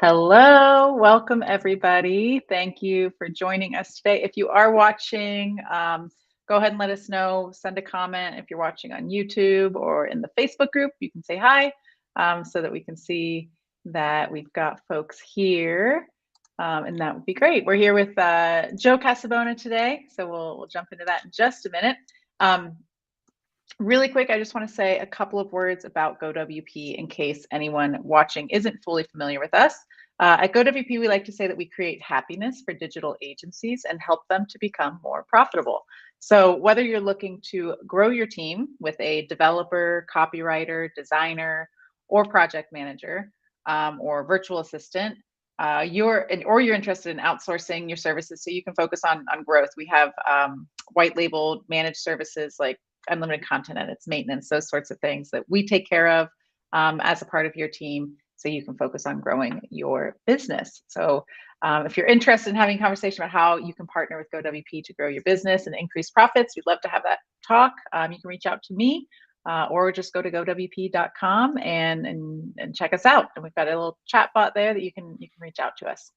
Hello, welcome everybody. Thank you for joining us today. If you are watching, go ahead and let us know. Send a comment if you're watching on YouTube or in the Facebook group. You can say hi so that we can see that we've got folks here. And that would be great. We're here with Joe Casabona today, so we'll jump into that in just a minute. Really quick, I just want to say a couple of words about GoWP in case anyone watching isn't fully familiar with us. At GoWP, we like to say that we create happiness for digital agencies and help them to become more profitable. So whether you're looking to grow your team with a developer, copywriter, designer, or project manager, or virtual assistant, you're interested in outsourcing your services so you can focus on growth. We have white labeled managed services like unlimited content edits, maintenance, those sorts of things that we take care of as a part of your team so you can focus on growing your business. So if you're interested in having a conversation about how you can partner with GoWP to grow your business and increase profits, we'd love to have that talk. You can reach out to me or just go to gowp.com and check us out. And we've got a little chat bot there that you can reach out to us.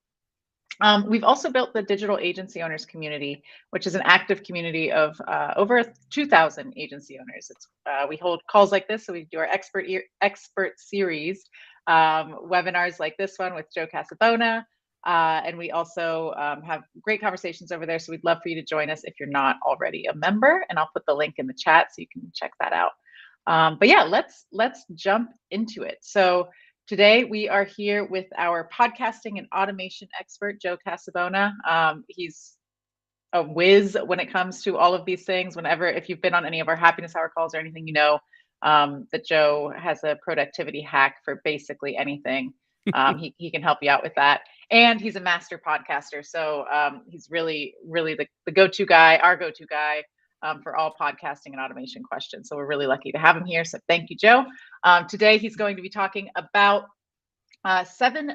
We've also built the Digital Agency Owners community, which is an active community of over 2,000 agency owners. We hold calls like this, so we do our expert series, webinars like this one with Joe Casabona, and we also have great conversations over there. So we'd love for you to join us if you're not already a member, and I'll put the link in the chat so you can check that out. But yeah, let's jump into it. So today, we are here with our podcasting and automation expert, Joe Casabona. He's a whiz when it comes to all of these things. If you've been on any of our happiness hour calls or anything, you know that Joe has a productivity hack for basically anything. He can help you out with that. And he's a master podcaster. So he's really the go-to guy, our go-to guy for all podcasting and automation questions. So we're really lucky to have him here. So thank you, Joe. Today, he's going to be talking about 7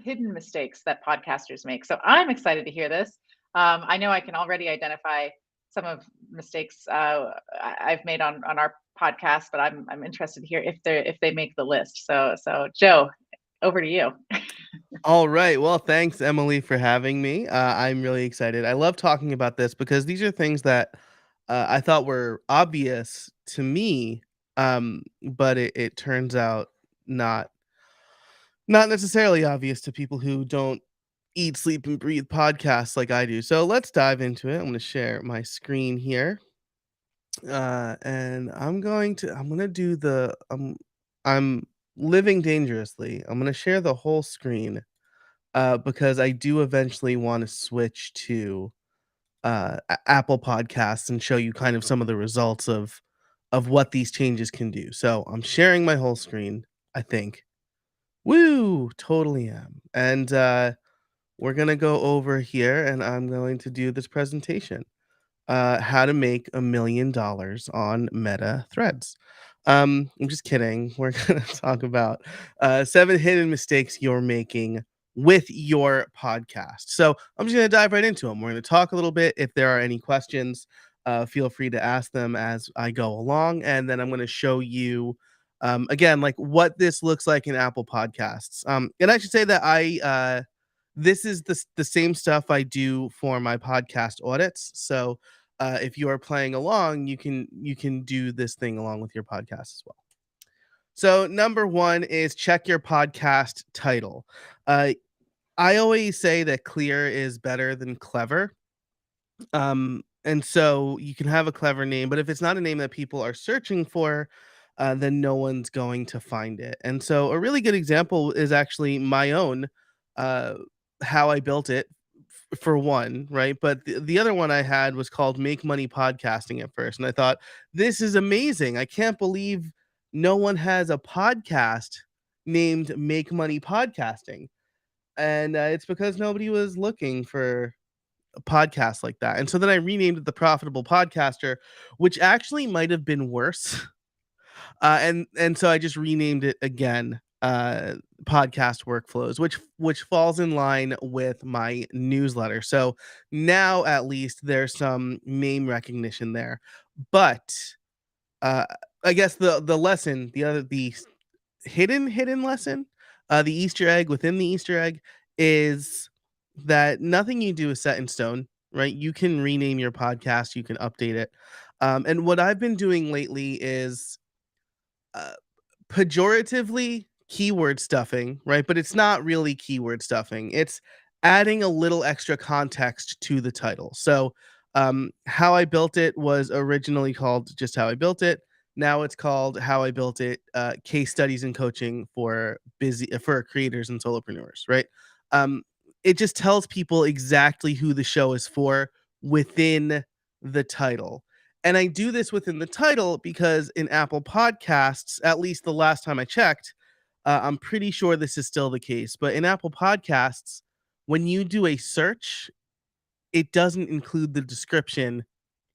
hidden mistakes that podcasters make. So I'm excited to hear this. I know I can already identify some of mistakes I've made on our podcast, but I'm interested to hear if they make the list. So Joe, over to you. All right. Well, thanks, Emily, for having me. I'm really excited. I love talking about this because these are things that I thought were obvious to me, but it turns out not not necessarily obvious to people who don't eat, sleep, and breathe podcasts like I do. So let's dive into it. I'm going to share my screen here, and I'm going to do I'm living dangerously. I'm going to share the whole screen because I do eventually want to switch to Apple Podcasts and show you kind of some of the results of what these changes can do. So I'm sharing my whole screen, I think. Woo! Totally am. And we're gonna go over here and I'm going to do this presentation. How to make $1 million on Meta Threads. I'm just kidding. We're gonna talk about 7 hidden mistakes you're making with your podcast. So I'm just gonna dive right into them. We're gonna talk a little bit. If there are any questions, feel free to ask them as I go along, and then I'm gonna show you again like what this looks like in Apple Podcasts. And I should say that this is the same stuff I do for my podcast audits. So if you are playing along, you can do this thing along with your podcast as well. So number one is check your podcast title. Uh, I always say that clear is better than clever. And so you can have a clever name, but if it's not a name that people are searching for, then no one's going to find it. And so a really good example is actually my own, uh, how I built it for one, right? But the other one I had was called Make Money Podcasting at first. And I thought, this is amazing. I can't believe no one has a podcast named Make Money Podcasting. And it's because nobody was looking for a podcast like that. And so then I renamed it the Profitable Podcaster, which actually might have been worse. And so I just renamed it again, podcast workflows, which falls in line with my newsletter. So now at least there's some name recognition there. But uh, I guess the lesson, the hidden lesson The Easter egg within the Easter egg is that nothing you do is set in stone, right? You can rename your podcast, you can update it. And what I've been doing lately is uh, pejoratively keyword stuffing, right? But it's not really keyword stuffing. It's adding a little extra context to the title. So, How I Built It was originally called just How I Built It. Now it's called How I Built It: Case Studies and Coaching for creators and solopreneurs, right? Um, it just tells people exactly who the show is for within the title. And I do this within the title because in Apple Podcasts, at least the last time I checked, I'm pretty sure this is still the case, but in Apple Podcasts, when you do a search, it doesn't include the description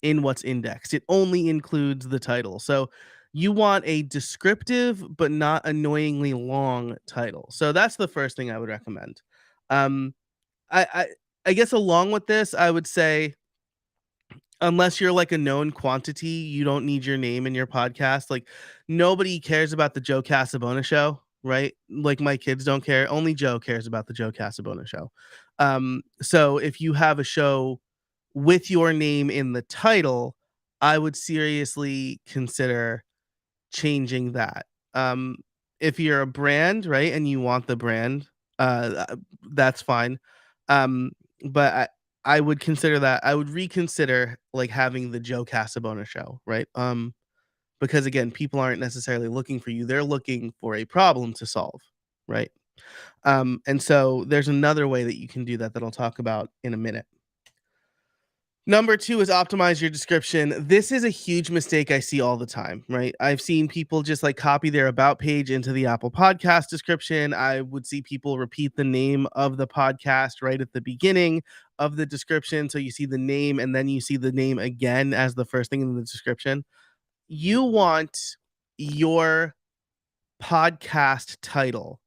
in what's indexed. It only includes the title. So you want a descriptive but not annoyingly long title. So that's the first thing I would recommend. Um, I guess along with this, I would say unless you're like a known quantity, you don't need your name in your podcast. Like nobody cares about the Joe Casabona show, right? Like my kids don't care. Only Joe cares about the Joe Casabona show. So if you have a show with your name in the title, I would seriously consider changing that. Um, if you're a brand, right, and you want the brand, that's fine. Um, but I would consider that I would reconsider like having the Joe Casabona show, right? Because again, people aren't necessarily looking for you; they're looking for a problem to solve, right? And so there's another way that you can do that that I'll talk about in a minute. Number 2 is optimize your description. This is a huge mistake I see all the time, right? I've seen people just like copy their about page into the Apple Podcast description. I would see people repeat the name of the podcast right at the beginning of the description. So you see the name and then you see the name again as the first thing in the description. You want your podcast title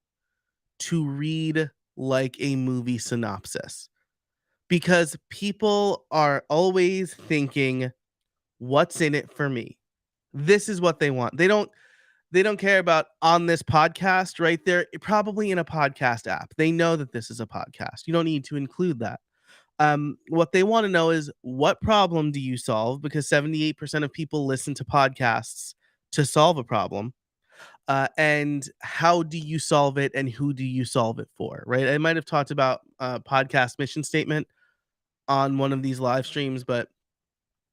to read like a movie synopsis because people are always thinking, what's in it for me? This is what they want. They don't care about on this podcast, right? They're probably in a podcast app. They know that this is a podcast. You don't need to include that. What they want to know is what problem do you solve? Because 78% of people listen to podcasts to solve a problem. And how do you solve it and who do you solve it for, right? I might have talked about podcast mission statement on one of these live streams, but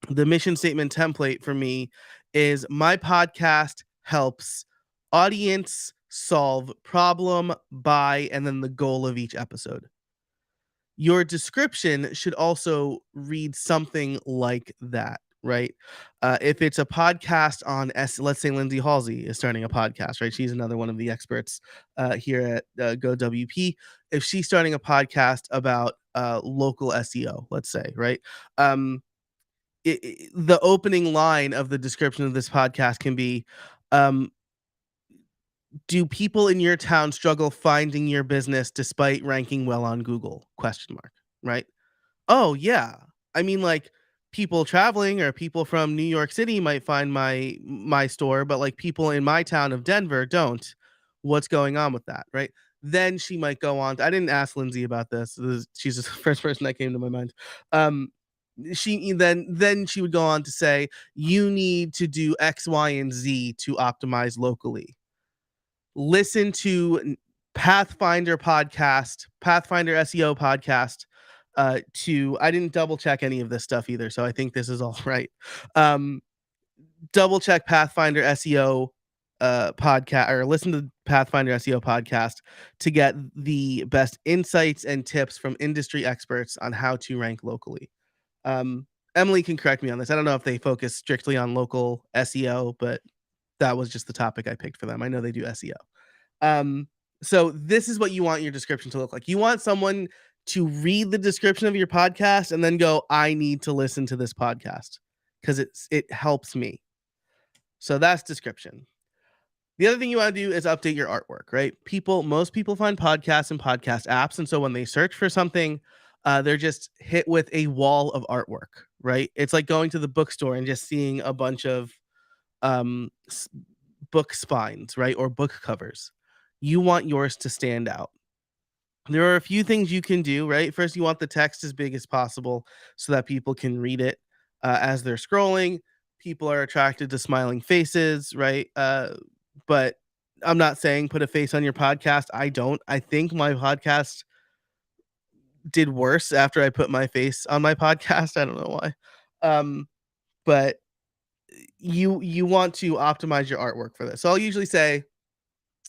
the mission statement template for me is my podcast helps audience solve problem by and then the goal of each episode. Your description should also read something like that, right? If it's a podcast on let's say Lindsay Halsey is starting a podcast, right? She's another one of the experts here at GoWP. If she's starting a podcast about local SEO, let's say, right? The opening line of the description of this podcast can be, um, do people in your town struggle finding your business despite ranking well on Google? Question mark, right? Oh, yeah. I mean, like, people traveling or people from New York City might find my store, but, like, people in my town of Denver don't. What's going on with that, right? Then she might go on I didn't ask Lindsay about this, she's the first person that came to my mind. Um, then she would go on to say, "You need to do X, Y, and Z to optimize locally." Listen to Pathfinder SEO podcast. I didn't double check any of this stuff either, so I think this is all right. Double check Pathfinder SEO podcast or listen to Pathfinder SEO podcast to get the best insights and tips from industry experts on how to rank locally. Emily can correct me on this. I don't know if they focus strictly on local SEO, but that was just the topic I picked for them. I know they do SEO. Um, so this is what you want your description to look like. You want someone to read the description of your podcast and then go, I need to listen to this podcast because it helps me. So that's description. The other thing you want to do is update your artwork, right? Most people find podcasts and podcast apps. And so when they search for something, they're just hit with a wall of artwork, right? It's like going to the bookstore and just seeing a bunch of um, book spines, right? Or book covers. You want yours to stand out. There are a few things you can do, right? First, you want the text as big as possible so that people can read it as they're scrolling. People are attracted to smiling faces, right? But I'm not saying put a face on your podcast. I don't. I think my podcast did worse after I put my face on my podcast. I don't know why. But you want to optimize your artwork for this. So I'll usually say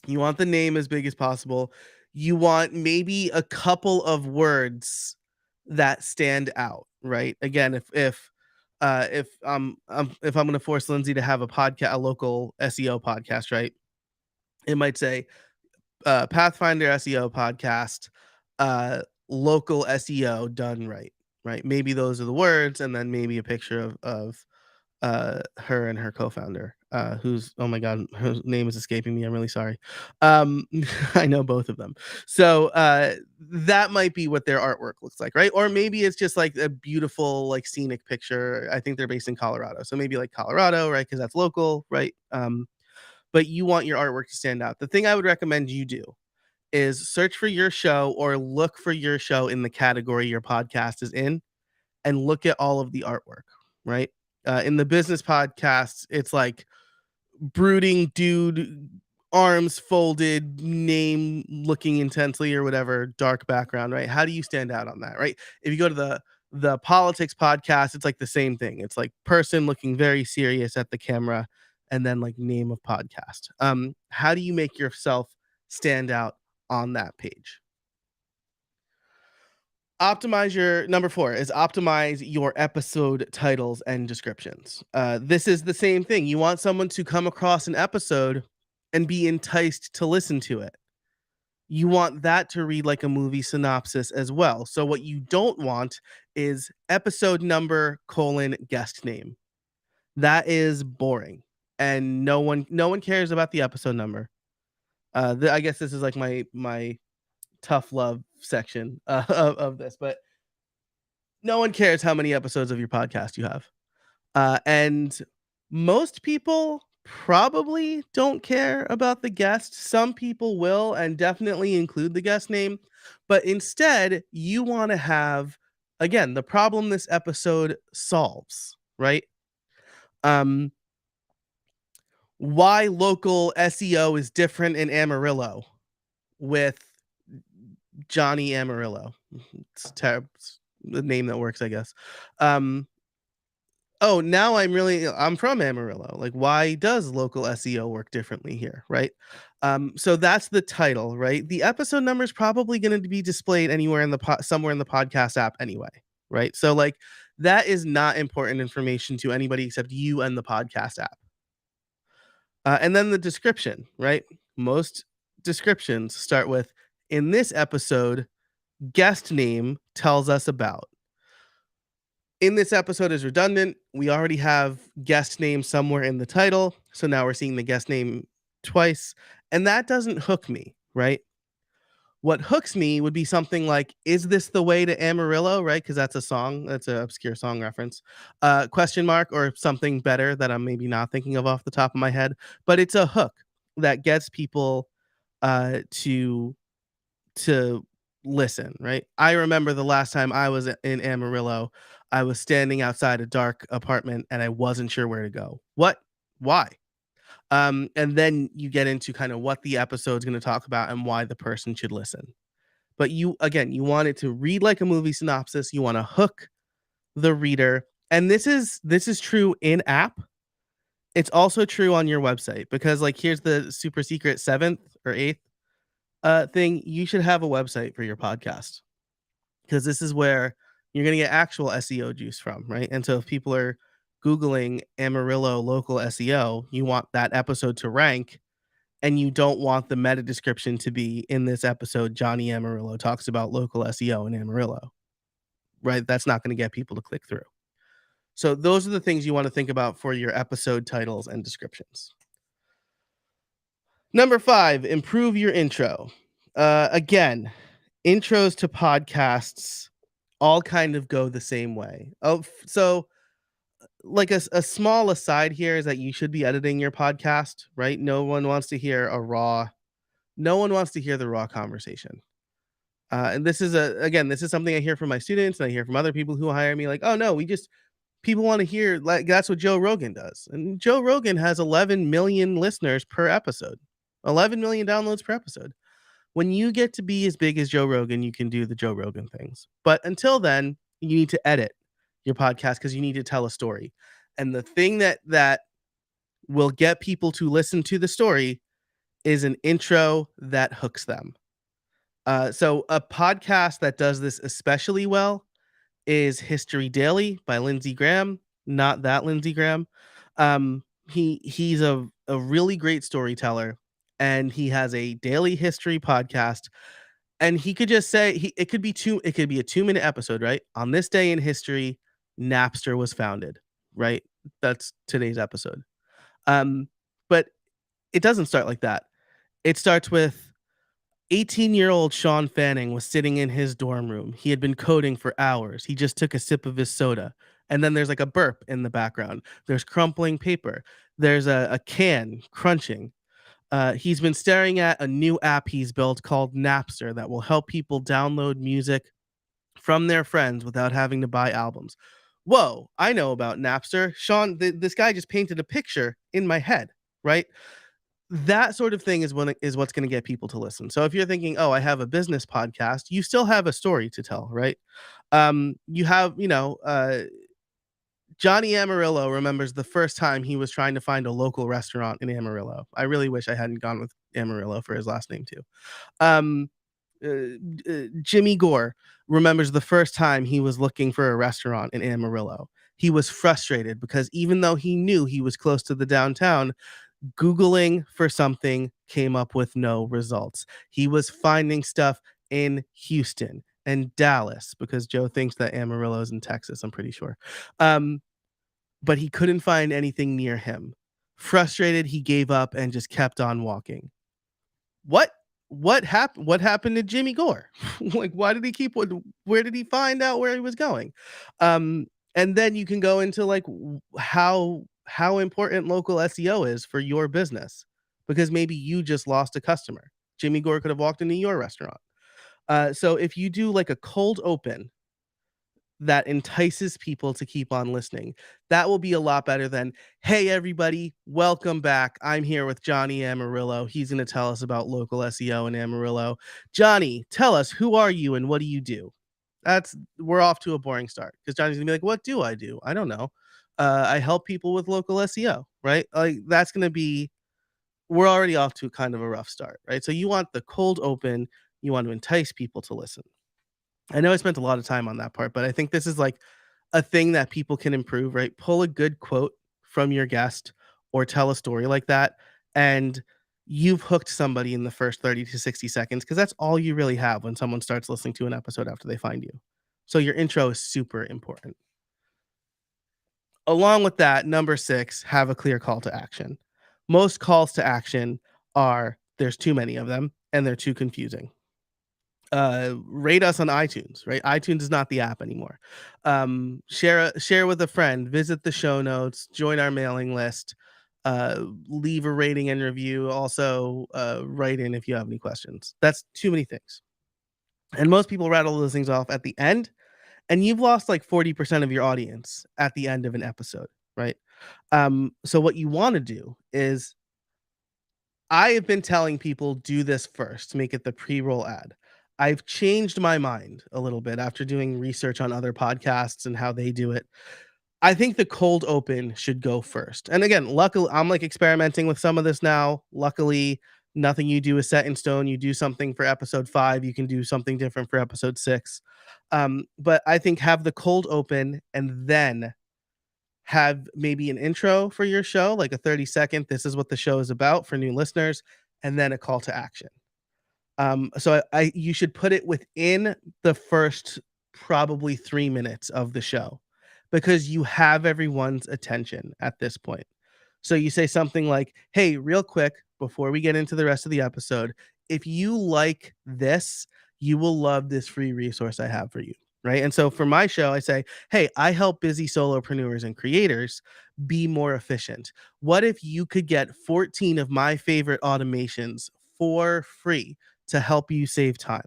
you want the name as big as possible. You want maybe a couple of words that stand out, right? Again, if I'm going to force Lindsay to have a local SEO podcast, right? It might say Pathfinder SEO podcast, local SEO done right, right? Maybe those are the words, and then maybe a picture of her and her co-founder, who's, oh my god, her name is escaping me. I'm really sorry. I know both of them. So that might be what their artwork looks like, right? Or maybe it's just like a beautiful, like scenic picture. I think they're based in Colorado, so maybe like Colorado, right? Because that's local, right? But you want your artwork to stand out. The thing I would recommend you do is search for your show or look for your show in the category your podcast is in and look at all of the artwork, right? In the business podcasts, it's like brooding dude, arms folded, name looking intensely or whatever, dark background, right? How do you stand out on that, right? If you go to the politics podcast, it's like the same thing. It's like person looking very serious at the camera and then like name of podcast. How do you make yourself stand out on that page? Optimize your number 4 is optimize your episode titles and descriptions. This is the same thing. You want someone to come across an episode and be enticed to listen to it. You want that to read like a movie synopsis as well. So what you don't want is episode number colon guest name. That is boring, and no one cares about the episode number. I guess this is like my tough love section of this, but no one cares how many episodes of your podcast you have. And most people probably don't care about the guest. Some people will and definitely include the guest name. But instead, you want to have, again, the problem this episode solves, right? Um, why local SEO is different in Amarillo with Johnny Amarillo. It's terrible. The name that works, I guess. Oh, now I'm from Amarillo. Like, why does local SEO work differently here, right? So that's the title, right? The episode number is probably going to be displayed anywhere in somewhere in the podcast app anyway, right? So like that is not important information to anybody except you and the podcast app. And then the description, right? Most descriptions start with, in this episode, guest name tells us about. In this episode is redundant. We already have guest name somewhere in the title. So now we're seeing the guest name twice. And that doesn't hook me, right? What hooks me would be something like, is this the way to Amarillo, right? Because that's a song. That's an obscure song reference. Question mark, or something better that I'm maybe not thinking of off the top of my head. But it's a hook that gets people to listen, right? I remember the last time I was in Amarillo, I was standing outside a dark apartment and I wasn't sure where to go. What? Why? And then you get into kind of what the episode's going to talk about and why the person should listen. But you want it to read like a movie synopsis. You want to hook the reader. And this is true in app. It's also true on your website, because like here's the super secret 7th or 8th thing. You should have a website for your podcast, because this is where you're going to get actual SEO juice from, right? And so if people are Googling Amarillo local SEO, you want that episode to rank, and you don't want the meta description to be, in this episode, Johnny Amarillo talks about local SEO in Amarillo, right? That's not going to get people to click through. So those are the things you want to think about for your episode titles and descriptions. Number 5, improve your intro. Again, intros to podcasts all kind of go the same way. So like a small aside here is that you should be editing your podcast, right? No one wants to hear a raw, No one wants to hear the raw conversation. And this is this is something I hear from my students and I hear from other people who hire me like, oh no, people want to hear like that's what Joe Rogan does. And Joe Rogan has 11 million listeners per episode. 11 million downloads per episode. When you get to be as big as Joe Rogan, you can do the Joe Rogan things. But until then, you need to edit your podcast because you need to tell a story. And the thing that will get people to listen to the story is an intro that hooks them. So a podcast that does this especially well is History Daily by Lindsey Graham, not that Lindsey Graham. He's a really great storyteller, and he has a daily history podcast. And he could just say it could be a 2-minute episode, right? On this day in history, Napster was founded, right? That's today's episode. But it doesn't start like that. It starts with 18-year-old Sean Fanning was sitting in his dorm room. He had been coding for hours. He just took a sip of his soda. And then there's like a burp in the background. There's crumpling paper. There's a can crunching. He's been staring at a new app he's built called Napster that will help people download music from their friends without having to buy albums. Whoa, I know about Napster. Sean, this guy just painted a picture in my head, right? That sort of thing is what's going to get people to listen. So if you're thinking, oh, I have a business podcast, you still have a story to tell, right? You have, Johnny Amarillo remembers the first time he was trying to find a local restaurant in Amarillo. I really wish I hadn't gone with Amarillo for his last name too. Jimmy Gore remembers the first time he was looking for a restaurant in Amarillo. He was frustrated because even though he knew he was close to the downtown, Googling for something came up with no results. He was finding stuff in Houston and Dallas because Joe thinks that Amarillo is in Texas, I'm pretty sure. But he couldn't find anything near him. Frustrated, he gave up and just kept on walking. What happened to Jimmy Gore? Like, why did he where did he find out where he was going? And then you can go into like how important local SEO is for your business, because maybe you just lost a customer. Jimmy Gore could have walked into your restaurant. So if you do like a cold open that entices people to keep on listening, that will be a lot better than, hey, everybody, welcome back. I'm here with Johnny Amarillo. He's going to tell us about local SEO in Amarillo. Johnny, tell us, who are you and what do you do? We're off to a boring start because Johnny's going to be like, what do? I don't know. I help people with local SEO, right? Like that's going to be, we're already off to kind of a rough start, right? So you want the cold open, you want to entice people to listen. I know I spent a lot of time on that part, but I think this is like a thing that people can improve, right? Pull a good quote from your guest or tell a story like that, and you've hooked somebody in the first 30 to 60 seconds because that's all you really have when someone starts listening to an episode after they find you. So your intro is super important. Along with that, number 6, have a clear call to action. Most calls to action are there's too many of them and they're too confusing. Rate us on iTunes, right? iTunes is not the app anymore. Share with a friend, visit the show notes, join our mailing list, leave a rating and review. Also, write in if you have any questions. That's too many things. And most people rattle those things off at the end, and you've lost like 40% of your audience at the end of an episode, right? So what you want to do is, I have been telling people do this first, make it the pre-roll ad. I've changed my mind a little bit after doing research on other podcasts and how they do it. I think the cold open should go first. And again, luckily, I'm like experimenting with some of this now. Luckily, nothing you do is set in stone. You do something for episode 5, you can do something different for episode 6. But I think have the cold open and then have maybe an intro for your show, like a 30-second, this is what the show is about for new listeners, and then a call to action. So you should put it within the first probably 3 minutes of the show because you have everyone's attention at this point. So you say something like, hey, real quick, before we get into the rest of the episode, if you like this, you will love this free resource I have for you. Right. And so for my show, I say, hey, I help busy solopreneurs and creators be more efficient. What if you could get 14 of my favorite automations for free to help you save time.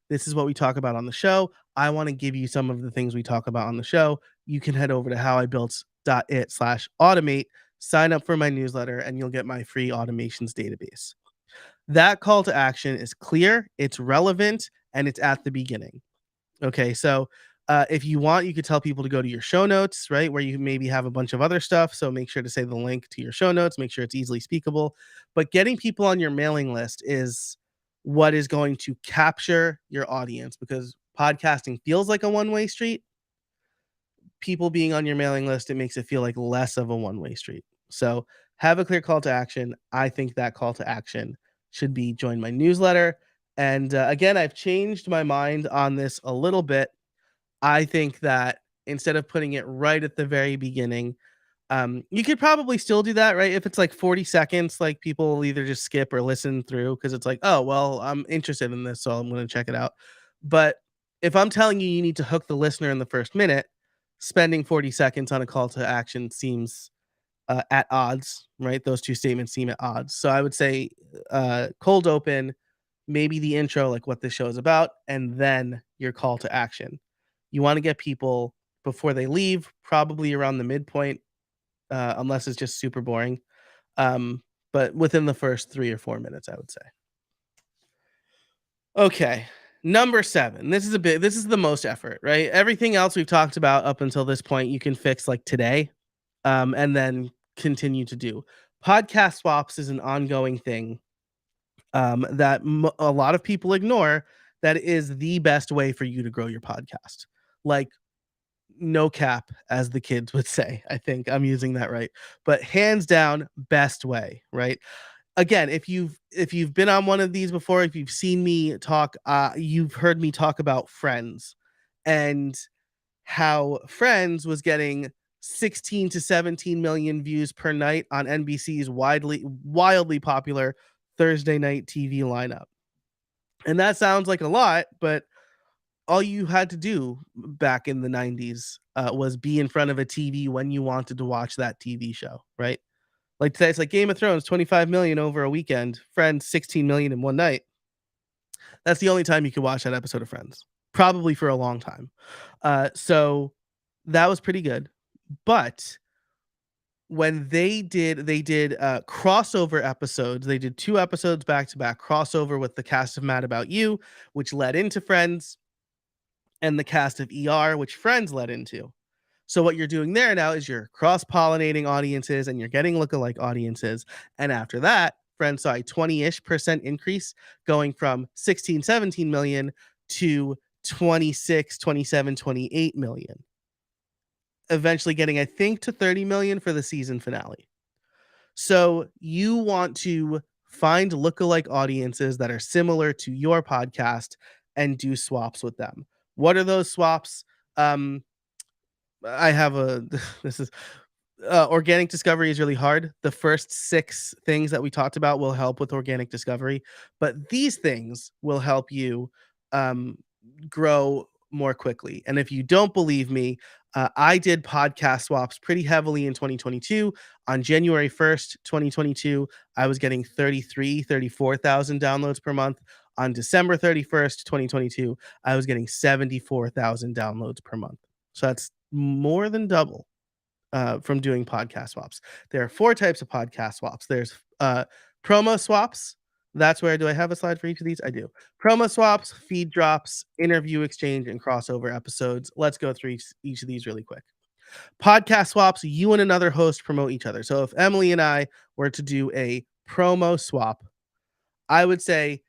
This is what we talk about on the show. I want to give you some of the things we talk about on the show. You can head over to howibuilt.it/automate, sign up for my newsletter, and you'll get my free automations database. That call to action is clear, it's relevant, and it's at the beginning. Okay, so if you want, you could tell people to go to your show notes, right, where you maybe have a bunch of other stuff. So make sure to say the link to your show notes, make sure it's easily speakable. But getting people on your mailing list is what is going to capture your audience, because podcasting feels like a one-way street. People being on your mailing list, it makes it feel like less of a one-way street. So have a clear call to action. I think that call to action should be join my newsletter. And again, I've changed my mind on this a little bit. I think that instead of putting it right at the very beginning, you could probably still do that, right? If it's like 40 seconds, like people will either just skip or listen through because it's like, oh, well, I'm interested in this, so I'm going to check it out. But if I'm telling you you need to hook the listener in the first minute, spending 40 seconds on a call to action seems at odds, right? Those two statements seem at odds. So I would say cold open, maybe the intro, like what this show is about, and then your call to action. You want to get people before they leave, probably around the midpoint, unless it's just super boring. But within the first 3 or 4 minutes, I would say. Okay. Number 7. This is the most effort, right? Everything else we've talked about up until this point, you can fix like today, and then continue to do. Podcast swaps is an ongoing thing that a lot of people ignore. That is the best way for you to grow your podcast. Like, no cap, as the kids would say. I think I'm using that right. But hands down, best way, right? Again, if you've been on one of these before, if you've seen me talk, you've heard me talk about Friends and how Friends was getting 16 to 17 million views per night on NBC's wildly popular Thursday night TV lineup. And that sounds like a lot, but all you had to do back in the 90s was be in front of a TV when you wanted to watch that TV show, right? Like today, it's like Game of Thrones, 25 million over a weekend. Friends, 16 million in one night. That's the only time you could watch that episode of Friends, probably for a long time. So that was pretty good. But when they did crossover episodes. They did 2 episodes back to back, crossover with the cast of Mad About You, which led into Friends, and the cast of ER, which Friends led into. So what you're doing there now is you're cross-pollinating audiences and you're getting lookalike audiences. And after that, Friends saw a 20-ish% increase, going from 16, 17 million to 26, 27, 28 million. Eventually getting, I think, to 30 million for the season finale. So you want to find lookalike audiences that are similar to your podcast and do swaps with them. What are those swaps? I have a this is organic discovery is really hard. The first 6 things that we talked about will help with organic discovery, but these things will help you um, grow more quickly. And if you don't believe me, I did podcast swaps pretty heavily in 2022. On January 1st, 2022, I was getting 34,000 downloads per month. On December 31st, 2022, I was getting 74,000 downloads per month. So that's more than double from doing podcast swaps. There are 4 types of podcast swaps. There's promo swaps. That's where, do I have a slide for each of these? I do. Promo swaps, feed drops, interview exchange, and crossover episodes. Let's go through each of these really quick. Podcast swaps, you and another host promote each other. So if Emily and I were to do a promo swap, I would say,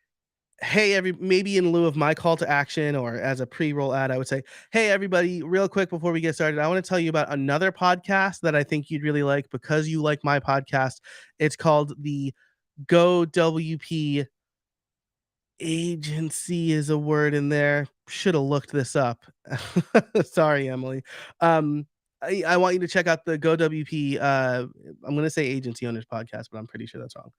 hey, maybe in lieu of my call to action or as a pre-roll ad, I would say, hey, everybody, real quick before we get started, I want to tell you about another podcast that I think you'd really like because you like my podcast. It's called the GoWP agency, is a word in there. Should have looked this up. Sorry, Emily. I want you to check out the GoWP. I'm going to say agency owners podcast, but I'm pretty sure that's wrong.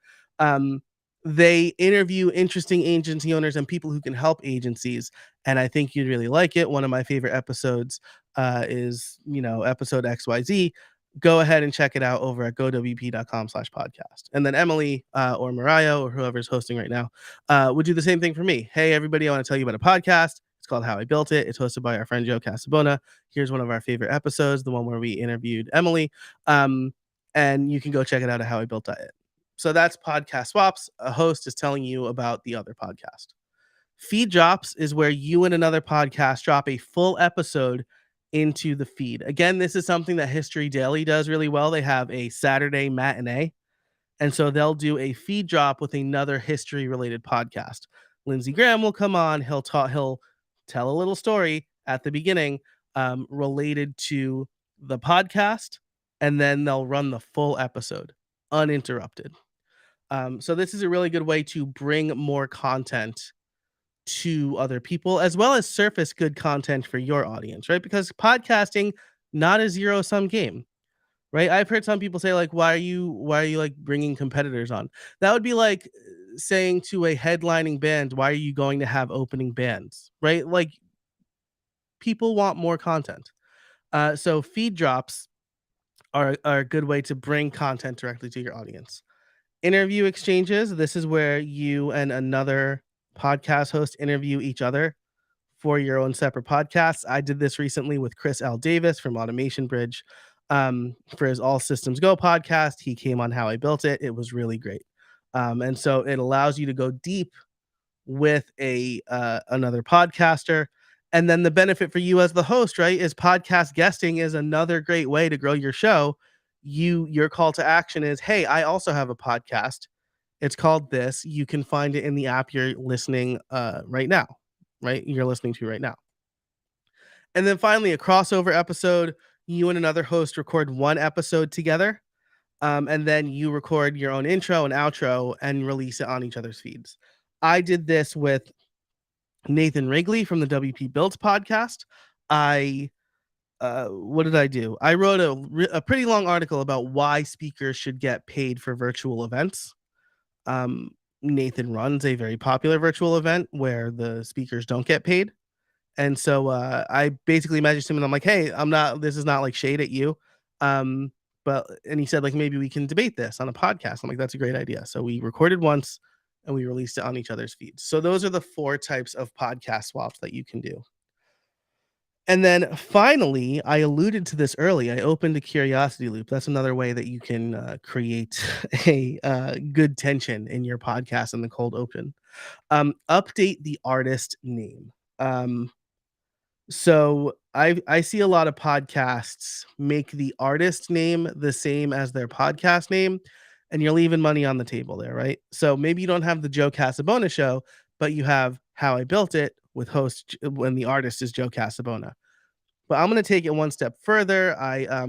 They interview interesting agency owners and people who can help agencies, and I think you'd really like it. One of my favorite episodes is, episode XYZ. go ahead and check it out over at gowp.com/podcast. And then Emily or Mariah or whoever's hosting right now would do the same thing for me. Hey, everybody, I want to tell you about a podcast. It's called How I Built It. It's hosted by our friend Joe Casabona. Here's one of our favorite episodes, the one where we interviewed Emily. And you can go check it out at howibuilt.it. So that's Podcast Swaps. A host is telling you about the other podcast. Feed drops is where you and another podcast drop a full episode into the feed. Again, this is something that History Daily does really well. They have a Saturday matinee, and so they'll do a feed drop with another history related podcast. Lindsey Graham will come on. He'll tell a little story at the beginning related to the podcast, and then they'll run the full episode uninterrupted. So this is a really good way to bring more content to other people, as well as surface good content for your audience, right? Because podcasting, not a zero sum game, right? I've heard some people say like, why are you like bringing competitors on? That would be like saying to a headlining band, why are you going to have opening bands, right? Like, people want more content. So feed drops are a good way to bring content directly to your audience. Interview exchanges, this is where you and another podcast host interview each other for your own separate podcasts. I did this recently with Chris L. Davis from Automation Bridge for his All Systems Go podcast. He came on How I Built It. It was really great. And so it allows you to go deep with a another podcaster. And then the benefit for you as the host, right, is podcast guesting is another great way to grow your show. Your call to action is, hey, I also have a podcast. It's called this. You can find it in the app you're listening right now, right? You're listening to right now. And then finally, a crossover episode. You and another host record one episode together. And then you record your own intro and outro and release it on each other's feeds. I did this with Nathan Wrigley from the WP Builds podcast. What did I do? I wrote a pretty long article about why speakers should get paid for virtual events. Nathan runs a very popular virtual event where the speakers don't get paid. And so I basically messaged him and I'm like, hey, this is not like shade at you. And he said, like, maybe we can debate this on a podcast. I'm like, that's a great idea. So we recorded once and we released it on each other's feeds. So those are the 4 types of podcast swaps that you can do. And then finally, I alluded to this early. I opened a curiosity loop. That's another way that you can create a good tension in your podcast in the cold open. Update the artist name. So I see a lot of podcasts make the artist name the same as their podcast name, and you're leaving money on the table there, right? So maybe you don't have the Joe Casabona show, but you have How I Built It with host when the artist is Joe Casabona. But I'm going to take it one step further. I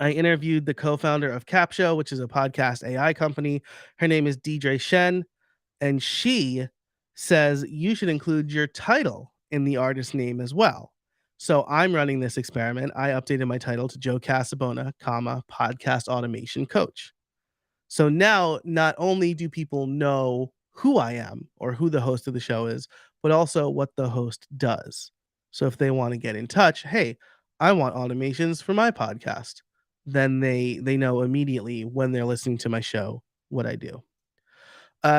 interviewed the co-founder of Capshow, which is a podcast AI company. Her name is DJ Shen, and she says you should include your title in the artist name as well. So I'm running this experiment. I updated my title to Joe Casabona, comma, podcast automation coach. So now not only do people know who I am or who the host of the show is, but also what the host does. So if they want to get in touch, hey, I want automations for my podcast, then they know immediately when they're listening to my show what I do.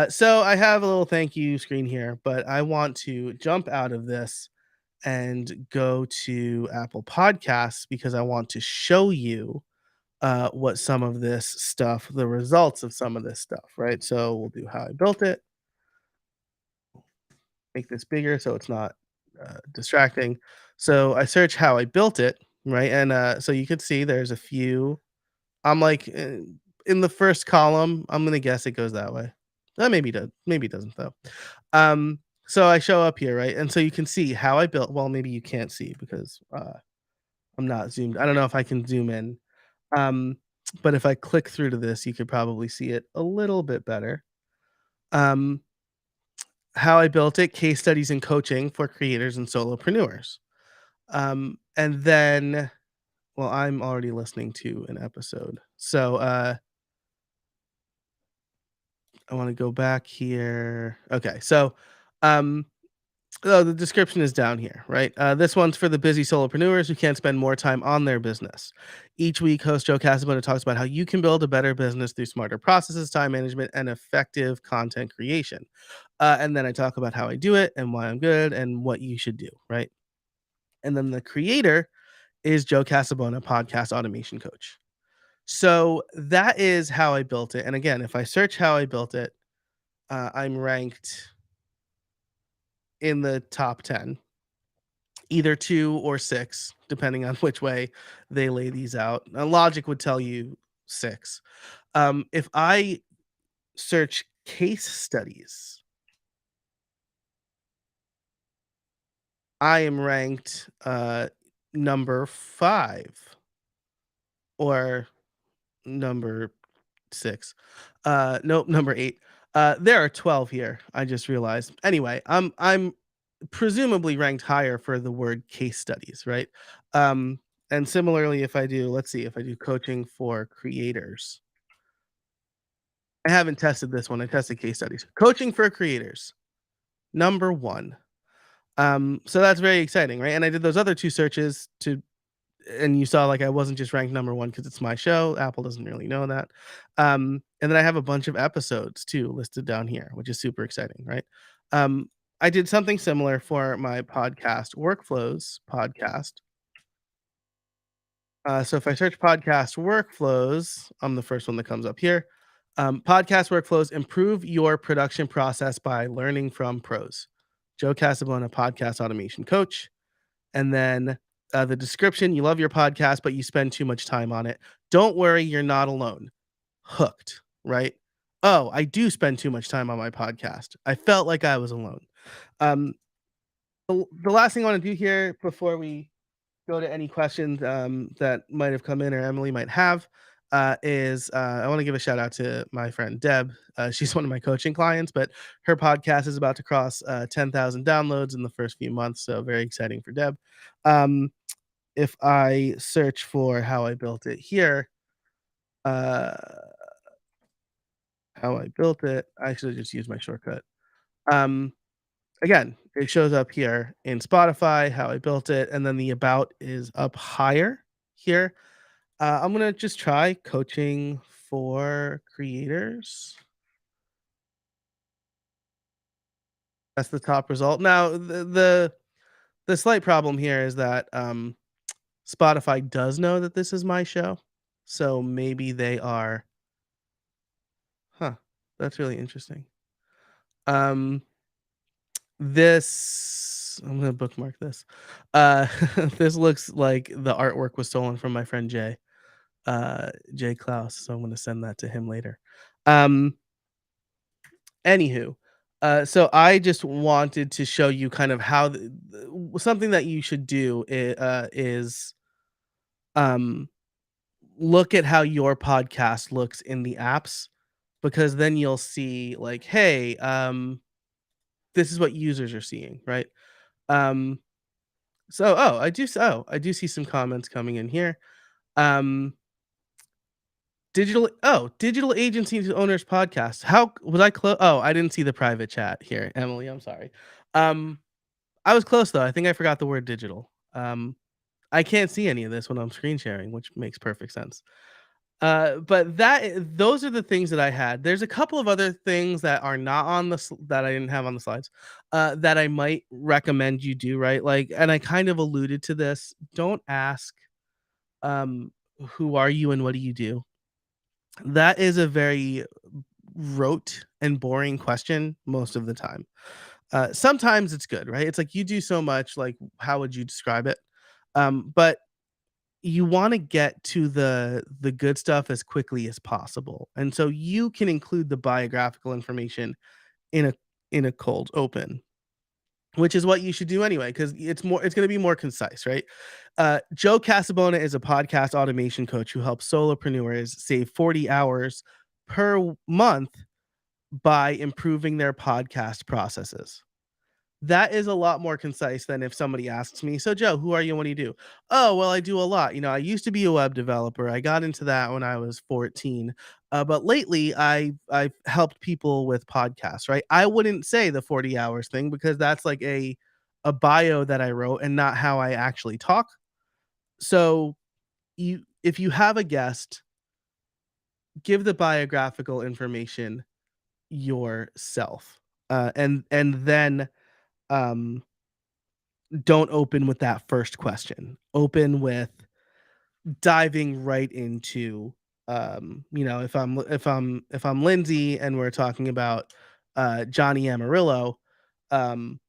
So I have a little thank you screen here, but I want to jump out of this and go to Apple Podcasts because I want to show you what some of this stuff, the results of some of this stuff, right? So we'll do how I built it, make this bigger so it's not distracting. So I search how I built it, right? And so you can see there's a few. I'm like in the first column, I'm gonna guess it goes that way. Maybe it does, maybe it doesn't though. So I show up here, right? And so you can see how I built. Well, maybe you can't see because I'm not zoomed. I don't know if I can zoom in. Um, but if I click through to this, you could probably see it a little bit better. Um, how I built it, case studies and coaching for creators and solopreneurs. And then, well, I'm already listening to an episode. So I want to go back here. Okay. So The description is down here, right? This one's for the busy solopreneurs who can't spend more time on their business. Each week, host Joe Casabona talks about how you can build a better business through smarter processes, time management, and effective content creation. And then I talk about how I do it and why I'm good and what you should do, right? And then the creator is Joe Casabona, podcast automation coach. So that is how I built it. And again, if I search how I built it, I'm ranked in the top 10, either 2 or 6, depending on which way they lay these out. Now, logic would tell you 6. If I search case studies, I am ranked number 5 or number 6. Nope, number 8. There are 12 here. I just realized. Anyway, I'm presumably ranked higher for the word case studies, right? Um, and similarly, if I do, let's see, if I do coaching for creators, I haven't tested this one. I tested case studies. Coaching for creators, number 1. So that's very exciting, right? And I did those other 2 searches to, and you saw like I wasn't just ranked number 1 because it's my show. Apple doesn't really know that. And then I have a bunch of episodes too listed down here, which is super exciting, right? Um, I did something similar for my podcast workflows podcast. So if I search podcast workflows, I'm the first one that comes up here. Podcast workflows improve your production process by learning from pros. Joe Casabona, podcast automation coach. And then the description, you love your podcast, but you spend too much time on it. Don't worry, you're not alone. Hooked, right? Oh, I do spend too much time on my podcast. I felt like I was alone. Um, the last thing I want to do here before we go to any questions that might have come in or Emily might have is I want to give a shout out to my friend Deb. She's one of my coaching clients, but her podcast is about to cross 10,000 downloads in the first few months. So very exciting for Deb. If I search for how I built it here, uh, how I built it, I should have just used my shortcut. Um, Again, it shows up here in Spotify, how I built it, and then the about is up higher here. I'm gonna just try coaching for creators. That's the top result. Now, the slight problem here is that Spotify does know that this is my show, so maybe they are. Huh, that's really interesting. Um, This I'm gonna bookmark this. Uh, this looks like the artwork was stolen from my friend Jay Klaus, so I'm gonna send that to him later. Um, Anywho, so I just wanted to show you kind of how something that you should do is um, look at how your podcast looks in the apps, because then you'll see like, hey, this is what users are seeing, right? Um, So, I do see some comments coming in here. Um, digital agency owners podcast. How was I close? Oh, I didn't see the private chat here, Emily. I'm sorry. Um, I was close though. I think I forgot the word digital. I can't see any of this when I'm screen sharing, which makes perfect sense. But those are the things that I had. There's a couple of other things that are not on that I didn't have on the slides, that I might recommend you do, right? Like, and I kind of alluded to this. Don't ask, um, who are you and what do you do? That is a very rote and boring question most of the time. Sometimes it's good, right? It's like you do so much, like how would you describe it? But you want to get to the good stuff as quickly as possible. And so you can include the biographical information in a cold open, which is what you should do anyway, because it's going to be more concise, right? Joe Casabona is a podcast automation coach who helps solopreneurs save 40 hours per month by improving their podcast processes. That is a lot more concise than if somebody asks me, "So, Joe, who are you and what do you do?" "Oh, well, I do a lot. You know, I used to be a web developer. I got into that when I was 14. But lately I've helped people with podcasts," right? I wouldn't say the 40 hours thing because that's like a bio that I wrote and not how I actually talk. So, you if you have a guest, give the biographical information yourself. And then um don't open with that first question. Open with diving right into if I'm Lindsay and we're talking about Johnny Amarillo, um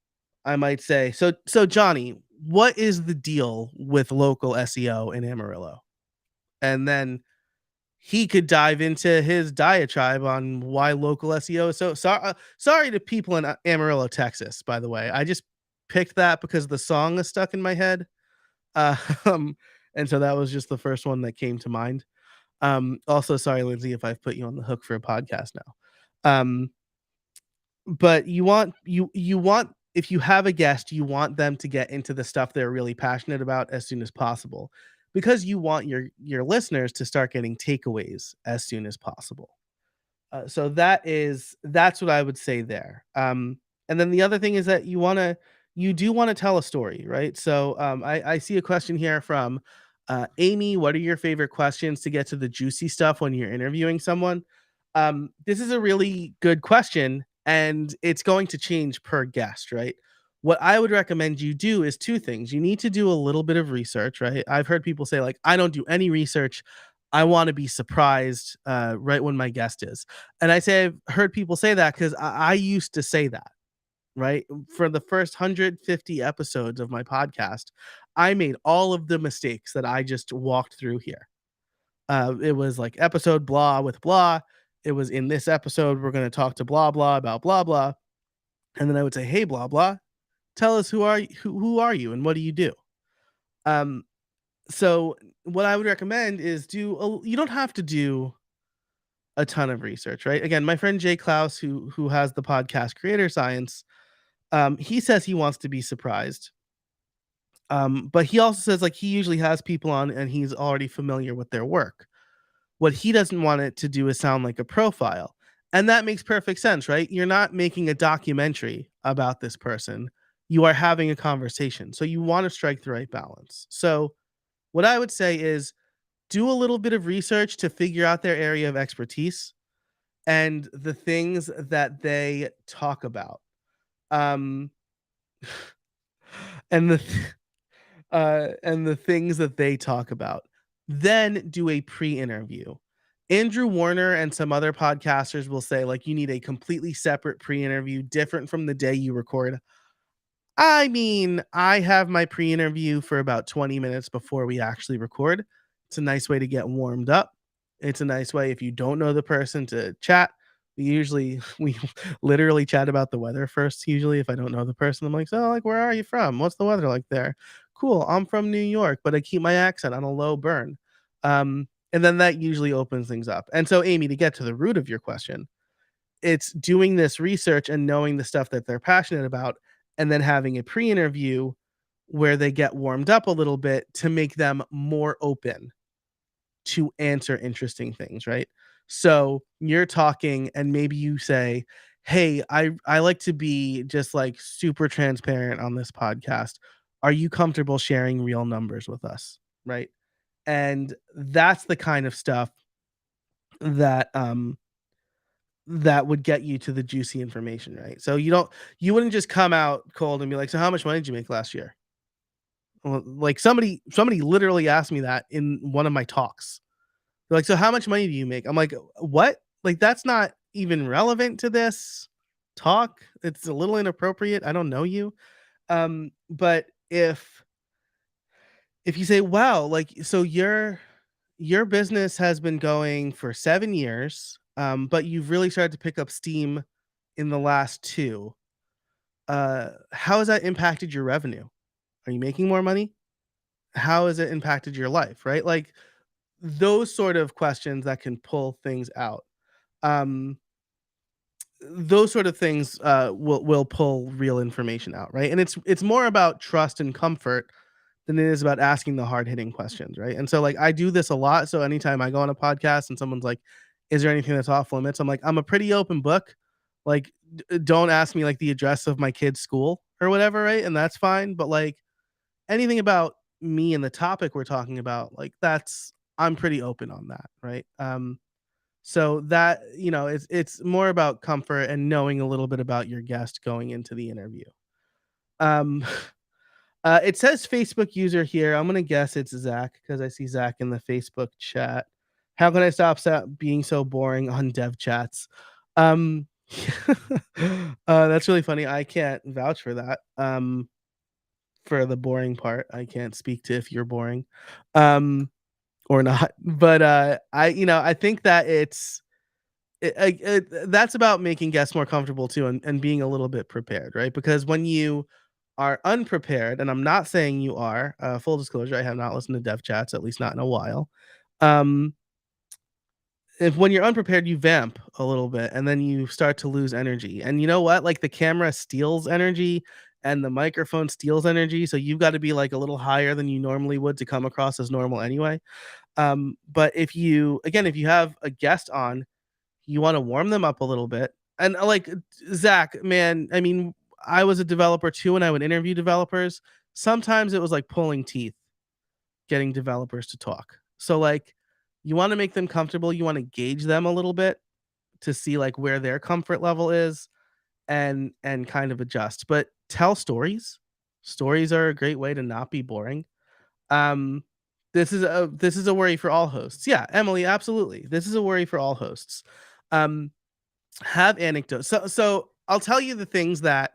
I might say, so Johnny, what is the deal with local SEO in Amarillo? And then he could dive into his diatribe on why local SEO is sorry to people in Amarillo, Texas, by the way. I just picked that because the song is stuck in my head. Um, and so that was just the first one that came to mind. Also, sorry, Lindsay, if I've put you on the hook for a podcast now. But you want if you have a guest, you want them to get into the stuff they're really passionate about as soon as possible, because you want your listeners to start getting takeaways as soon as possible. So that's what I would say there. And then the other thing is that you do want to tell a story, right? So I see a question here from Amy. What are your favorite questions to get to the juicy stuff when you're interviewing someone? This is a really good question, and it's going to change per guest, right? What I would recommend you do is two things. You need to do a little bit of research, right? I've heard people say, like, I don't do any research. I want to be surprised right when my guest is. And I say I've heard people say that because I used to say that, right? For the first 150 episodes of my podcast, I made all of the mistakes that I just walked through here. It was like episode blah with blah. It was in this episode, we're going to talk to blah blah about blah blah. And then I would say, hey, blah blah, tell us who are you and what do you do? Um, so what I would recommend is you don't have to do a ton of research, right? Again, my friend Jay Klaus, who has the podcast Creator Science, he says he wants to be surprised. But he also says like he usually has people on and he's already familiar with their work. What he doesn't want it to do is sound like a profile. And that makes perfect sense, right? You're not making a documentary about this person. You are having a conversation. So you want to strike the right balance. So what I would say is do a little bit of research to figure out their area of expertise and the things that they talk about. Um, and the things that they talk about. Then do a pre-interview. Andrew Warner and some other podcasters will say like you need a completely separate pre-interview different from the day you record. I mean, I have my pre-interview for about 20 minutes before we actually record. It's a nice way to get warmed up. It's a nice way if you don't know the person to chat. We literally chat about the weather first. Usually, if I don't know the person, I'm like, so like, where are you from? What's the weather like there? Cool. I'm from New York, but I keep my accent on a low burn. And then that usually opens things up. And so, Amy, to get to the root of your question, it's doing this research and knowing the stuff that they're passionate about and then having a pre-interview where they get warmed up a little bit to make them more open to answer interesting things, right? So you're talking and maybe you say, "Hey, I like to be just like super transparent on this podcast. Are you comfortable sharing real numbers with us?" Right? And that's the kind of stuff that that would get you to the juicy information, right? So you wouldn't just come out cold and be like, "So how much money did you make last year?" Well, like somebody literally asked me that in one of my talks. They're like, "So how much money do you make?" I'm like, "What? Like that's not even relevant to this talk. It's a little inappropriate. I don't know you." But if you say, "Wow, like so your business has been going for 7 years, but you've really started to pick up steam in the last 2. How has that impacted your revenue? Are you making more money? How has it impacted your life?" Right? Like those sort of questions that can pull things out. Um, those sort of things will pull real information out, right? And it's more about trust and comfort than it is about asking the hard hitting questions, right? And so like I do this a lot. So anytime I go on a podcast and someone's like, "Is there anything that's off limits?" I'm like, "I'm a pretty open book. Like, don't ask me like the address of my kid's school or whatever, right?" And that's fine. But like anything about me and the topic we're talking about, like that's I'm pretty open on that, right? So that it's more about comfort and knowing a little bit about your guest going into the interview. Um, it says Facebook user here. I'm gonna guess it's Zach because I see Zach in the Facebook chat. How can I stop being so boring on dev chats? Um, that's really funny. I can't vouch for that. For the boring part, I can't speak to if you're boring, or not. But I think that that's about making guests more comfortable too, and being a little bit prepared, right? Because when you are unprepared, and I'm not saying you are, full disclosure, I have not listened to dev chats, at least not in a while. Um, if when you're unprepared, you vamp a little bit and then you start to lose energy. And you know what? Like the camera steals energy and the microphone steals energy. So you've got to be like a little higher than you normally would to come across as normal anyway. But if you have a guest on, you want to warm them up a little bit. And like Zach, man, I mean, I was a developer too, and I would interview developers. Sometimes it was like pulling teeth getting developers to talk. So like you want to make them comfortable, you want to gauge them a little bit to see like where their comfort level is and kind of adjust. But tell stories. Stories are a great way to not be boring. Um this is a worry for all hosts. Yeah, Emily, absolutely. This is a worry for all hosts. Um have anecdotes. So I'll tell you the things that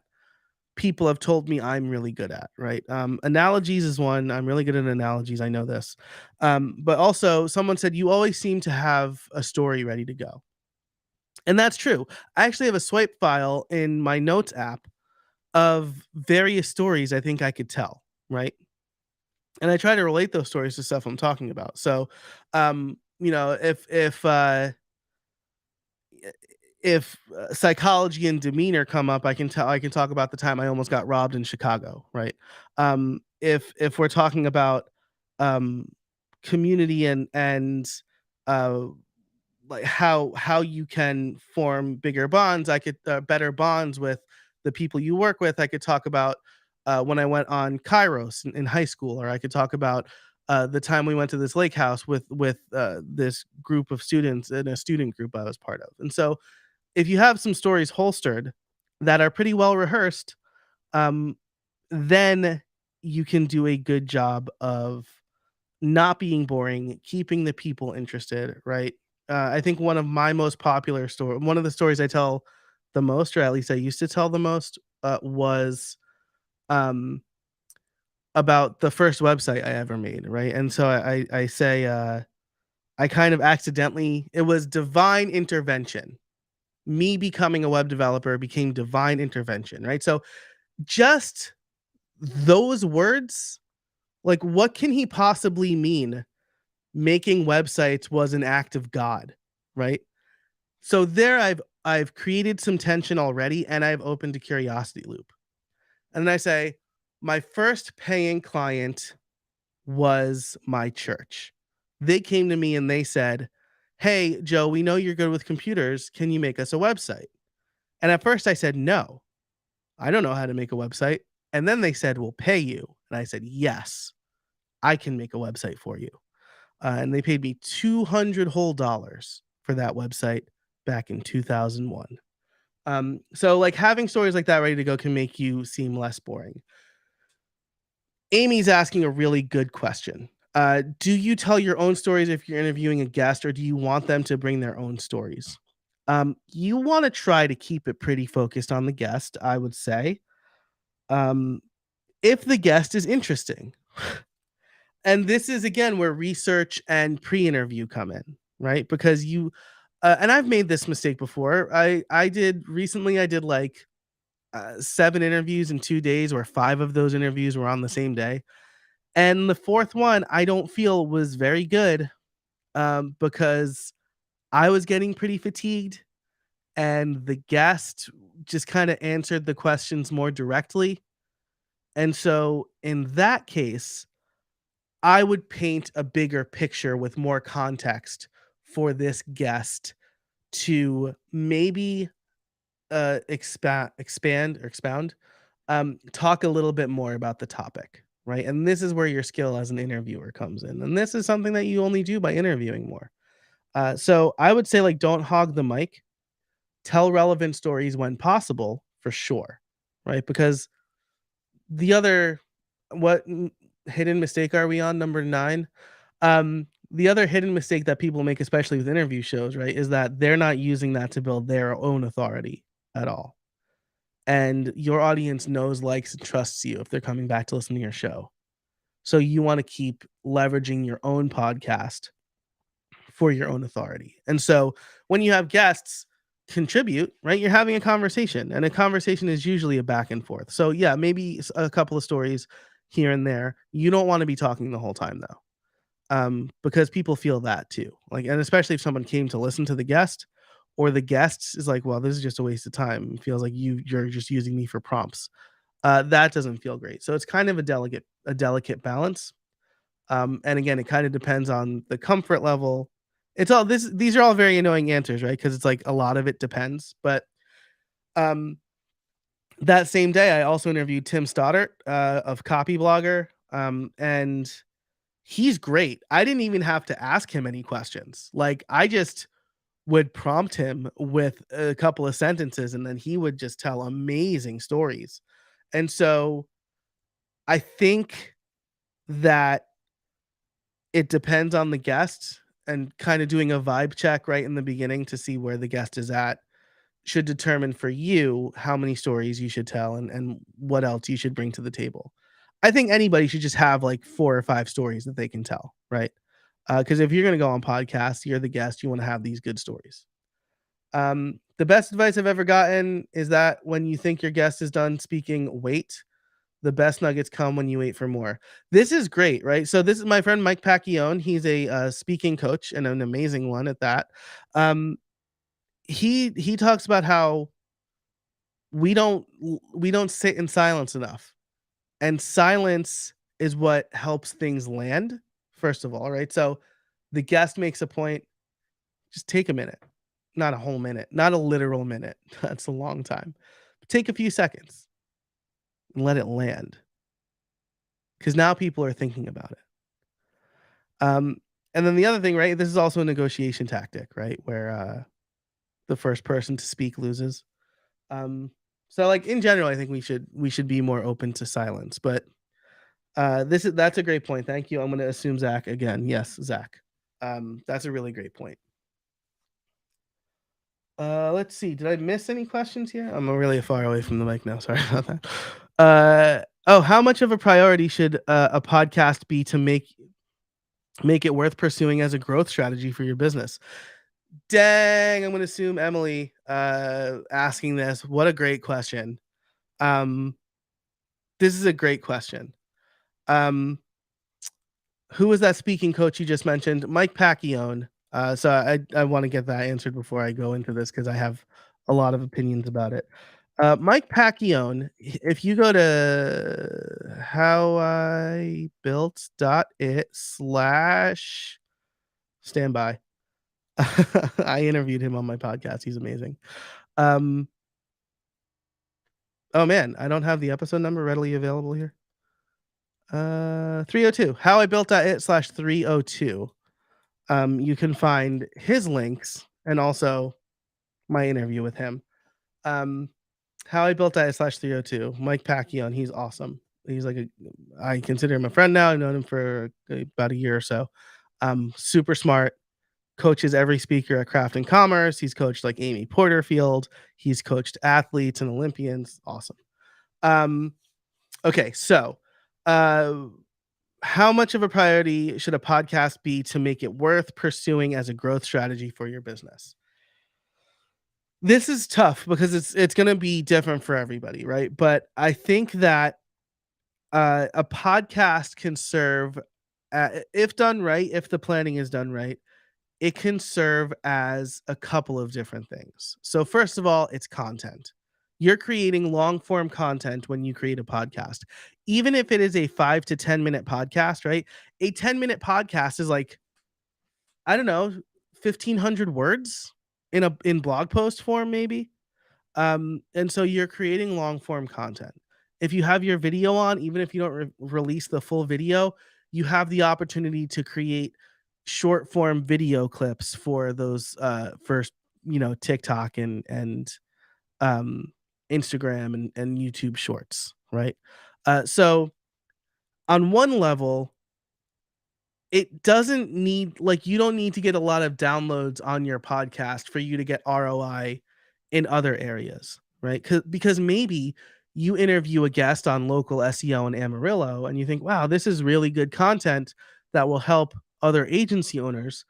people have told me I'm really good at, right? Analogies is one. I'm really good at analogies. I know this. But also, someone said, you always seem to have a story ready to go. And that's true. I actually have a swipe file in my notes app of various stories I think I could tell, right? And I try to relate those stories to stuff I'm talking about. So, if psychology and demeanor come up, I can talk about the time I almost got robbed in Chicago, right? If we're talking about um, community and uh, like how you can form bigger bonds, I could better bonds with the people you work with. I could talk about when I went on Kairos in high school, or I could talk about the time we went to this lake house with this group of students in a student group I was part of. And so if you have some stories holstered that are pretty well rehearsed, um, then you can do a good job of not being boring, keeping the people interested, right? I think one of the stories I tell the most, or at least I used to tell the most, was um, about the first website I ever made, right? And so I say I kind of accidentally, it was divine intervention. Me becoming a web developer became divine intervention, right? So just those words, like what can he possibly mean? Making websites was an act of God, right? So there I've created some tension already and I've opened a curiosity loop. And then I say, my first paying client was my church. They came to me and they said, "Hey, Joe, we know you're good with computers. Can you make us a website?" And at first I said, "No, I don't know how to make a website." And then they said, "We'll pay you." And I said, "Yes, I can make a website for you." And they paid me 200 whole dollars for that website back in 2001. So like having stories like that ready to go can make you seem less boring. Amy's asking a really good question. Do you tell your own stories if you're interviewing a guest, or do you want them to bring their own stories? You want to try to keep it pretty focused on the guest, I would say. Um, if the guest is interesting. And this is again where research and pre-interview come in, right? Because and I've made this mistake before. I did like 7 interviews in 2 days, where 5 of those interviews were on the same day. And the fourth one I don't feel was very good because I was getting pretty fatigued and the guest just kind of answered the questions more directly. And so in that case, I would paint a bigger picture with more context for this guest to maybe expand or expound, talk a little bit more about the topic, right? And this is where your skill as an interviewer comes in. And this is something that you only do by interviewing more. So I would say, like, don't hog the mic, tell relevant stories when possible, for sure, right? Because the other, what hidden mistake are we on? Number 9. The other hidden mistake that people make, especially with interview shows, right, is that they're not using that to build their own authority at all. And your audience knows, likes, and trusts you if they're coming back to listen to your show. So you want to keep leveraging your own podcast for your own authority. And so when you have guests contribute, right, you're having a conversation, and a conversation is usually a back and forth. So yeah, maybe a couple of stories here and there. You don't want to be talking the whole time though. Because people feel that too. Like, and especially if someone came to listen to the guest, or the guest is like, well, this is just a waste of time. It feels like you're just using me for prompts. That doesn't feel great. So it's kind of a delicate balance. And again, it kind of depends on the comfort level. It's all this. These are all very annoying answers, right? Because it's like a lot of it depends. But um, that same day, I also interviewed Tim Stoddart of Copy Blogger, and he's great. I didn't even have to ask him any questions. Like, I just would prompt him with a couple of sentences, and then he would just tell amazing stories. And so I think that it depends on the guest, and kind of doing a vibe check right in the beginning to see where the guest is at should determine for you how many stories you should tell, and what else you should bring to the table. I think anybody should just have like 4 or 5 stories that they can tell, right? Because if you're going to go on podcasts, you're the guest, you want to have these good stories. The best advice I've ever gotten is that when you think your guest is done speaking, wait. The best nuggets come when you wait for more. This is great, right? So this is my friend Mike Pacquione. He's a speaking coach, and an amazing one at that. Um, he talks about how we don't sit in silence enough, and silence is what helps things land. First of all, right? So the guest makes a point. Just take a minute, not a whole minute, not a literal minute. That's a long time. But take a few seconds and let it land, because now people are thinking about it. And then the other thing, right? This is also a negotiation tactic, right? Where the first person to speak loses. So like in general, I think we should be more open to silence. But that's a great point. Thank you. I'm going to assume Zach again. Yes, Zach. That's a really great point. Let's see. Did I miss any questions here? I'm really far away from the mic now. Sorry about that. Oh, how much of a priority should a podcast be to make it worth pursuing as a growth strategy for your business? Dang, I'm going to assume Emily asking this. What a great question. This is a great question. Who was that speaking coach you just mentioned? Mike Pacquione. So I want to get that answered before I go into this, because I have a lot of opinions about it. Mike Pacquione, if you go to howibuilt.it/standby, I interviewed him on my podcast. He's amazing. Oh man, I don't have the episode number readily available here. 302. howibuilt.it/302. You can find his links and also my interview with him. howibuilt.it/302. Mike Pacquione, he's awesome. He's like I consider him a friend now. I've known him for about a year or so. Super smart. Coaches every speaker at Craft and Commerce. He's coached like Amy Porterfield. He's coached athletes and Olympians. Awesome. Okay, so how much of a priority should a podcast be to make it worth pursuing as a growth strategy for your business? This is tough because it's going to be different for everybody, right? But I think that a podcast can serve, if done right, if the planning is done right, it can serve as a couple of different things. So, first of all, it's content. You're creating long form content when you create a podcast, even if it is a 5 to 10 minute podcast, right? A 10-minute podcast is like, I don't know, 1,500 words in blog post form, maybe. And so you're creating long form content. If you have your video on, even if you don't release the full video, you have the opportunity to create short form video clips for those first, TikTok and um, Instagram and YouTube shorts, right? So on one level, it doesn't need like you don't need to get a lot of downloads on your podcast for you to get ROI in other areas, right? Because maybe you interview a guest on local SEO in Amarillo and you think, wow, this is really good content that will help other agency owners.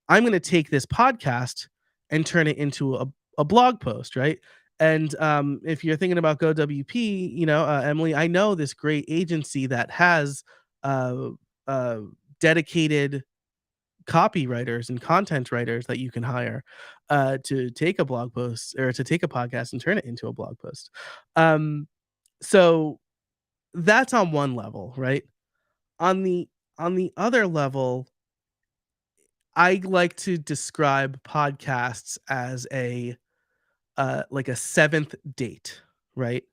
I'm going to take this podcast and turn it into a blog post, right? And if you're thinking about GoWP, Emily, I know this great agency that has uh, uh, dedicated copywriters and content writers that you can hire to take a blog post or to take a podcast and turn it into a blog post. Um, so that's on one level, right? On the other level, I like to describe podcasts as a like a seventh date, right?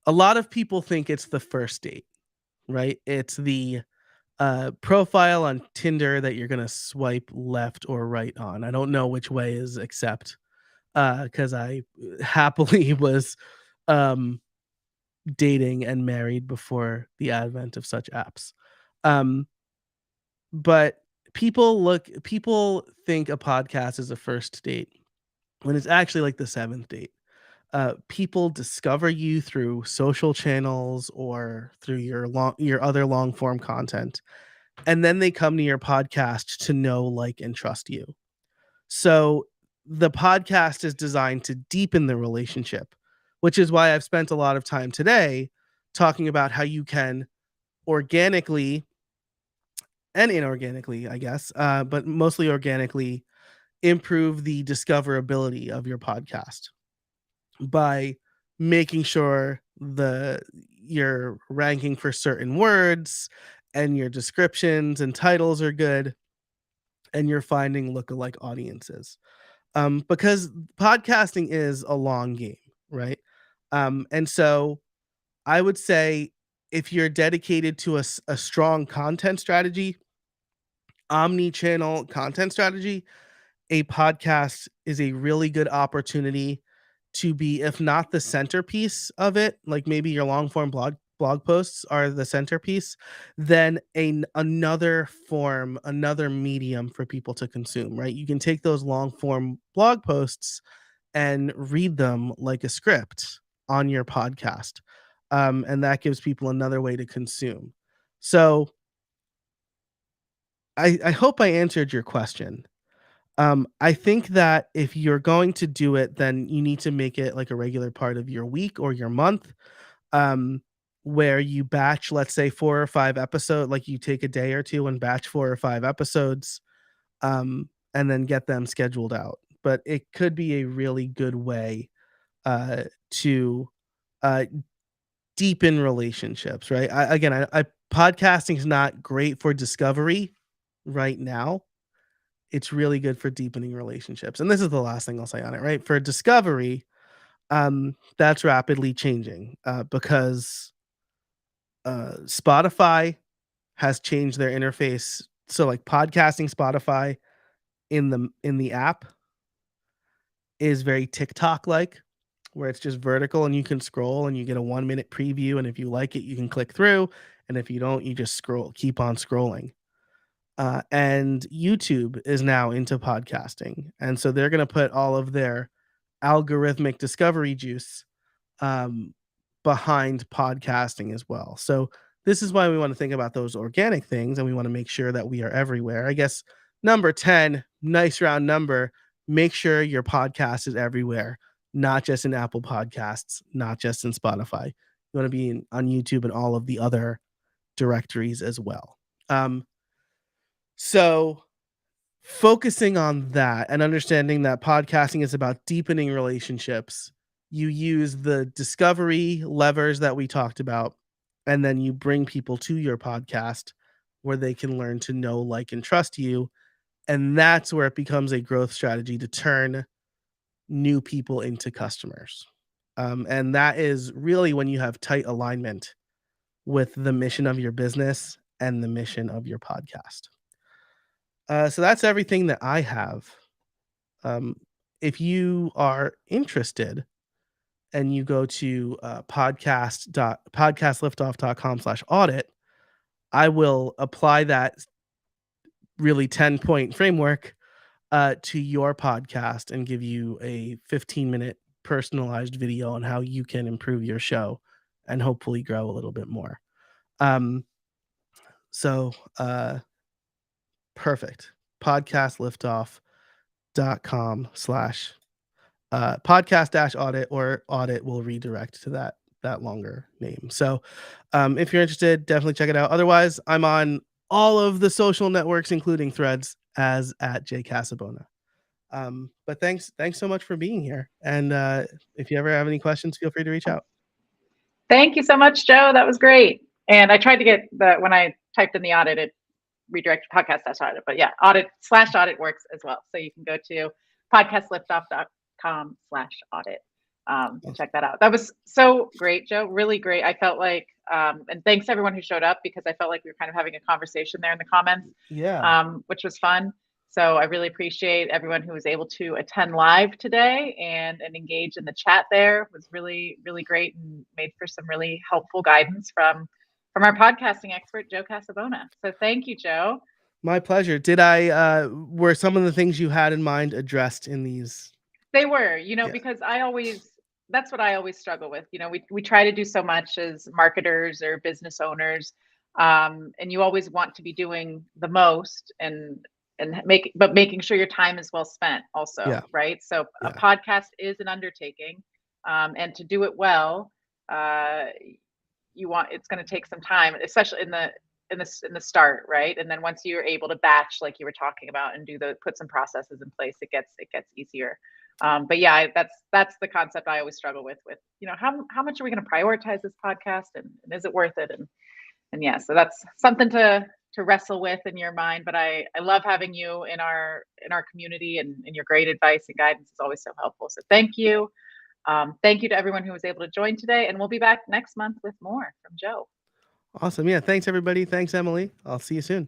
A lot of people think it's the first date, right? It's the profile on Tinder that you're gonna swipe left or right on. I don't know which way is accept, because I happily was um, dating and married before the advent of such apps. Um, but people think a podcast is a first date when it's actually like the seventh date. People discover you through social channels or through your other long form content, and then they come to your podcast to know, like, and trust you. So the podcast is designed to deepen the relationship, which is why I've spent a lot of time today talking about how you can organically and inorganically, I guess, but mostly organically, improve the discoverability of your podcast by making sure you're ranking for certain words and your descriptions and titles are good and you're finding lookalike audiences. Because podcasting is a long game, right? And so I would say if you're dedicated to a strong content strategy, omni-channel content strategy, a podcast is a really good opportunity to be, if not the centerpiece of it, like maybe your long form blog posts are the centerpiece, then another medium for people to consume, right? You can take those long form blog posts and read them like a script on your podcast. And that gives people another way to consume. So I hope I answered your question. I think that if you're going to do it, then you need to make it like a regular part of your week or your month, um, where you batch, let's say 4 or 5 episodes, like you take a day or two and batch 4 or 5 episodes, and then get them scheduled out. But it could be a really good way to uh, deepen relationships, right? I podcasting is not great for discovery right now. It's really good for deepening relationships. And this is the last thing I'll say on it, right? For discovery, that's rapidly changing because Spotify has changed their interface. So like podcasting Spotify in the app is very TikTok like, where it's just vertical and you can scroll and you get a 1 minute preview. And if you like it, you can click through. And if you don't, you just keep on scrolling. And YouTube is now into podcasting. And so they're going to put all of their algorithmic discovery juice um, behind podcasting as well. So this is why we want to think about those organic things and we want to make sure that we are everywhere. I guess number 10, nice round number, make sure your podcast is everywhere, not just in Apple Podcasts, not just in Spotify. You want to be on YouTube and all of the other directories as well. So focusing on that and understanding that podcasting is about deepening relationships, you use the discovery levers that we talked about, and then you bring people to your podcast where they can learn to know, like, and trust you. And that's where it becomes a growth strategy to turn new people into customers. And that is really when you have tight alignment with the mission of your business and the mission of your podcast. So that's everything that I have. Um, if you are interested and you go to podcastliftoff.com/audit, I will apply that really 10-point framework to your podcast and give you a 15-minute personalized video on how you can improve your show and hopefully grow a little bit more. Um, so perfect. Podcastliftoff.com/ podcast dash audit, or audit will redirect to that longer name. So if you're interested, definitely check it out. Otherwise, I'm on all of the social networks, including Threads, as at J Casabona. But thanks so much for being here. And if you ever have any questions, feel free to reach out. Thank you so much, Joe. That was great. And I tried to get when I typed in the audit, it redirected podcast/audit. But yeah, audit/audit works as well. So you can go to podcastliftoff.com/audit to check that out. That was so great, Joe. Really great. I felt like, and thanks to everyone who showed up, because I felt like we were kind of having a conversation there in the comments, which was fun. So I really appreciate everyone who was able to attend live today and engage in the chat there. It was really, really great and made for some really helpful guidance from our podcasting expert, Joe Casabona. So thank you, Joe. My pleasure. Were some of the things you had in mind addressed in these? They were, because that's what I always struggle with. We try to do so much as marketers or business owners, and you always want to be doing the most and making sure your time is well spent also, right? So a podcast is an undertaking, and to do it well, it's going to take some time, especially in the start, right? And then once you're able to batch, like you were talking about, and put some processes in place, it gets easier. But yeah, that's the concept I always struggle with, how much are we going to prioritize this podcast, and is it worth it? And yeah, so that's something to wrestle with in your mind. But I love having you in our community, and your great advice and guidance is always so helpful. So thank you. Thank you to everyone who was able to join today, and we'll be back next month with more from Joe. Awesome. Yeah. Thanks, everybody. Thanks, Emily. I'll see you soon.